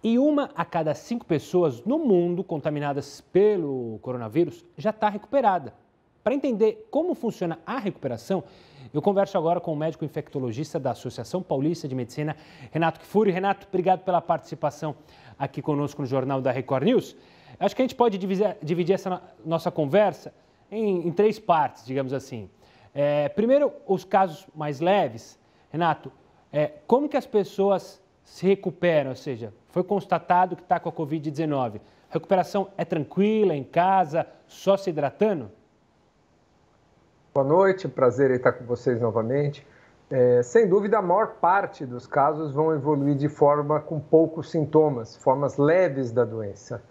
E uma a cada 5 pessoas no mundo contaminadas pelo coronavírus já está recuperada. Para entender como funciona a recuperação, eu converso agora com o médico infectologista da Associação Paulista de Medicina, Renato Kfouri. Renato, obrigado pela participação aqui conosco no Jornal da Record News. Acho que a gente pode dividir essa nossa conversa em 3 partes, digamos assim. Primeiro, os casos mais leves. Renato, como que as pessoas se recuperam? Ou seja, foi constatado que está com a Covid-19. A recuperação é tranquila, em casa, só se hidratando? Boa noite, prazer em estar com vocês novamente. Sem dúvida, a maior parte dos casos vão evoluir de forma com poucos sintomas, formas leves da doença.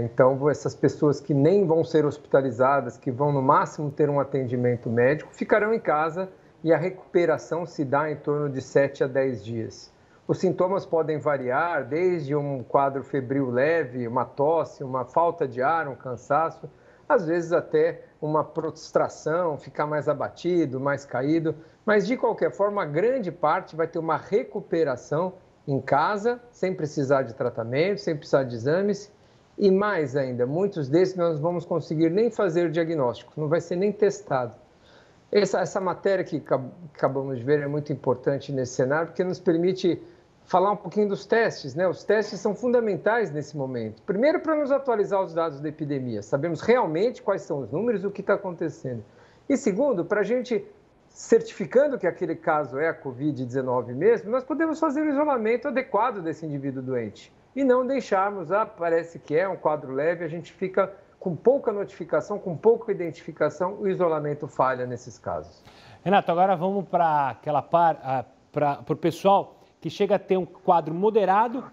Então, essas pessoas que nem vão ser hospitalizadas, que vão no máximo ter um atendimento médico, ficarão em casa e a recuperação se dá em torno de 7 a 10 dias. Os sintomas podem variar, desde um quadro febril leve, uma tosse, uma falta de ar, um cansaço, às vezes até uma prostração, ficar mais abatido, mais caído, mas de qualquer forma a grande parte vai ter uma recuperação em casa, sem precisar de tratamento, sem precisar de exames, e mais ainda, muitos desses nós não vamos conseguir nem fazer diagnóstico, não vai ser nem testado. Essa matéria que acabamos de ver é muito importante nesse cenário, porque nos permite falar um pouquinho dos testes, né? Os testes são fundamentais nesse momento. Primeiro, para nos atualizar os dados da epidemia, sabemos realmente quais são os números, o que está acontecendo. E segundo, para a gente, certificando que aquele caso é a Covid-19 mesmo, nós podemos fazer o isolamento adequado desse indivíduo doente. E não deixarmos, parece que é um quadro leve, a gente fica com pouca notificação, com pouca identificação, o isolamento falha nesses casos. Renato, agora vamos para o pessoal que chega a ter um quadro moderado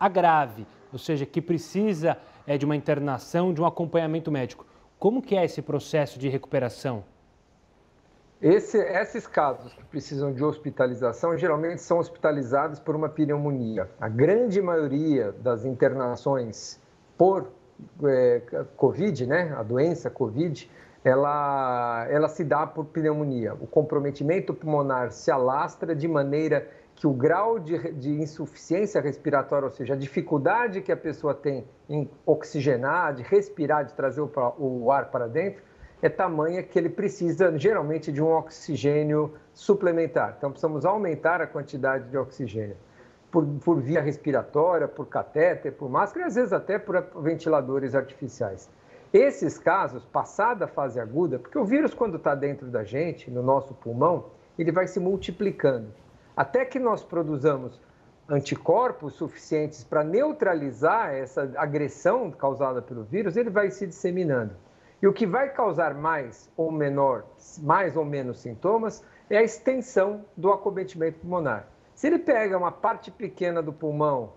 a grave, ou seja, que precisa de uma internação, de um acompanhamento médico. Como que é esse processo de recuperação? Esses casos que precisam de hospitalização, geralmente são hospitalizados por uma pneumonia. A grande maioria das internações por Covid, né, a doença Covid, ela se dá por pneumonia. O comprometimento pulmonar se alastra de maneira que o grau de insuficiência respiratória, ou seja, a dificuldade que a pessoa tem em oxigenar, de respirar, de trazer o ar para dentro, é tamanha que ele precisa, geralmente, de um oxigênio suplementar. Então, precisamos aumentar a quantidade de oxigênio por via respiratória, por catéter, por máscara e, às vezes, até por ventiladores artificiais. Esses casos, passada a fase aguda, porque o vírus, quando está dentro da gente, no nosso pulmão, ele vai se multiplicando. Até que nós produzamos anticorpos suficientes para neutralizar essa agressão causada pelo vírus, ele vai se disseminando. E o que vai causar mais ou menos sintomas é a extensão do acometimento pulmonar. Se ele pega uma parte pequena do pulmão,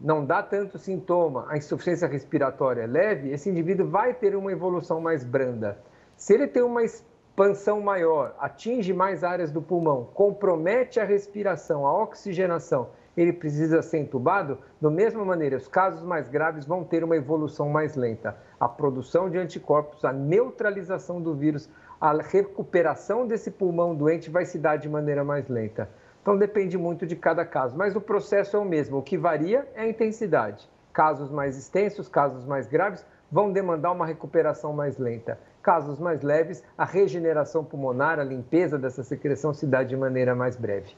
não dá tanto sintoma, a insuficiência respiratória é leve, esse indivíduo vai ter uma evolução mais branda. Se ele tem uma expansão maior, atinge mais áreas do pulmão, compromete a respiração, a oxigenação, ele precisa ser entubado, da mesma maneira, os casos mais graves vão ter uma evolução mais lenta. A produção de anticorpos, a neutralização do vírus, a recuperação desse pulmão doente vai se dar de maneira mais lenta. Então, depende muito de cada caso, mas o processo é o mesmo. O que varia é a intensidade. Casos mais extensos, casos mais graves, vão demandar uma recuperação mais lenta. Casos mais leves, a regeneração pulmonar, a limpeza dessa secreção se dá de maneira mais breve.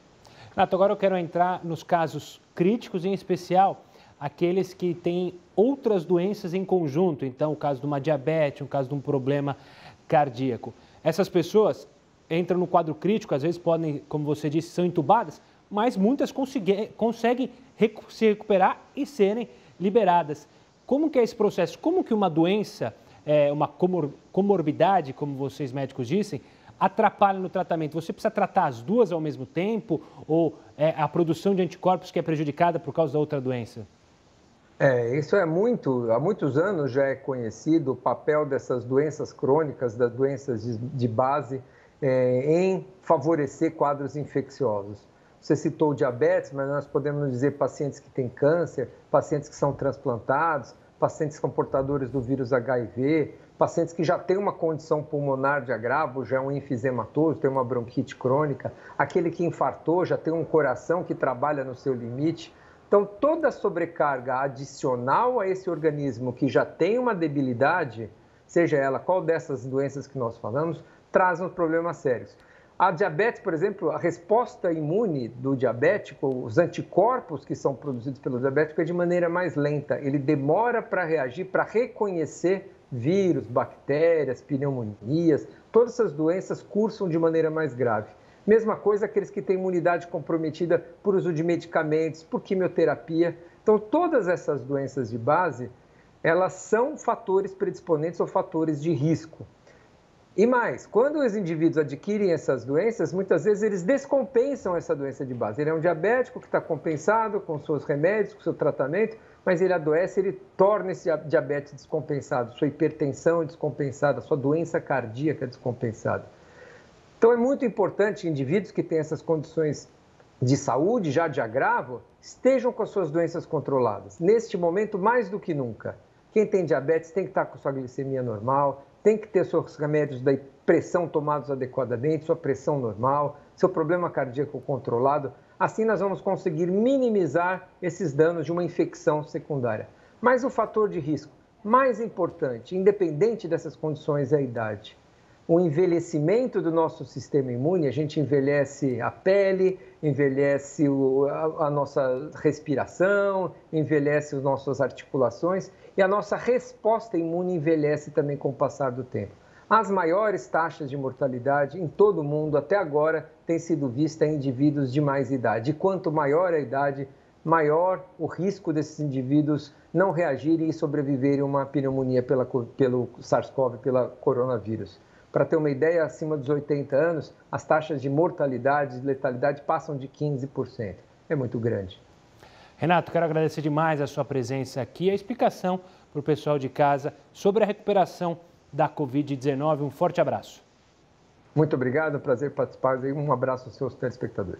Renato, agora eu quero entrar nos casos críticos, em especial aqueles que têm outras doenças em conjunto. Então, o caso de uma diabetes, o caso de um problema cardíaco. Essas pessoas entram no quadro crítico, às vezes podem, como você disse, são entubadas, mas muitas conseguem se recuperar e serem liberadas. Como que é esse processo? Como que uma doença, uma comorbidade, como vocês médicos dizem, atrapalha no tratamento? Você precisa tratar as duas ao mesmo tempo ou a produção de anticorpos que é prejudicada por causa da outra doença? Isso há muitos anos já é conhecido o papel dessas doenças crônicas, das doenças de base, em favorecer quadros infecciosos. Você citou o diabetes, mas nós podemos dizer pacientes que têm câncer, pacientes que são transplantados, pacientes que são portadores do vírus HIV, pacientes que já têm uma condição pulmonar de agravo, já é um enfisematoso, tem uma bronquite crônica, aquele que infartou, já tem um coração que trabalha no seu limite. Então, Então, toda sobrecarga adicional a esse organismo que já tem uma debilidade, seja ela qual dessas doenças que nós falamos, traz uns problemas sérios. A diabetes, por exemplo, a resposta imune do diabético, os anticorpos que são produzidos pelo diabético é de maneira mais lenta. Ele demora para reagir, para reconhecer vírus, bactérias, pneumonias. Todas essas doenças cursam de maneira mais grave. Mesma coisa aqueles que têm imunidade comprometida por uso de medicamentos, por quimioterapia. Então, todas essas doenças de base, elas são fatores predisponentes ou fatores de risco. E mais, quando os indivíduos adquirem essas doenças, muitas vezes eles descompensam essa doença de base. Ele é um diabético que está compensado com seus remédios, com seu tratamento, mas ele adoece, ele torna esse diabetes descompensado, sua hipertensão é descompensada, sua doença cardíaca é descompensada. Então é muito importante indivíduos que têm essas condições de saúde, já de agravo, estejam com as suas doenças controladas. Neste momento, mais do que nunca. Quem tem diabetes tem que estar com sua glicemia normal, tem que ter seus remédios da pressão tomados adequadamente, sua pressão normal, seu problema cardíaco controlado. Assim nós vamos conseguir minimizar esses danos de uma infecção secundária. Mas o fator de risco mais importante, independente dessas condições, é a idade. O envelhecimento do nosso sistema imune, a gente envelhece a pele, envelhece a nossa respiração, envelhece as nossas articulações e a nossa resposta imune envelhece também com o passar do tempo. As maiores taxas de mortalidade em todo o mundo até agora têm sido vistas em indivíduos de mais idade. E quanto maior a idade, maior o risco desses indivíduos não reagirem e sobreviverem a uma pneumonia pelo SARS-CoV, pela coronavírus. Para ter uma ideia, acima dos 80 anos, as taxas de mortalidade e letalidade passam de 15%. É muito grande. Renato, quero agradecer demais a sua presença aqui e a explicação para o pessoal de casa sobre a recuperação da Covid-19. Um forte abraço. Muito obrigado, prazer participar. Um abraço aos seus telespectadores.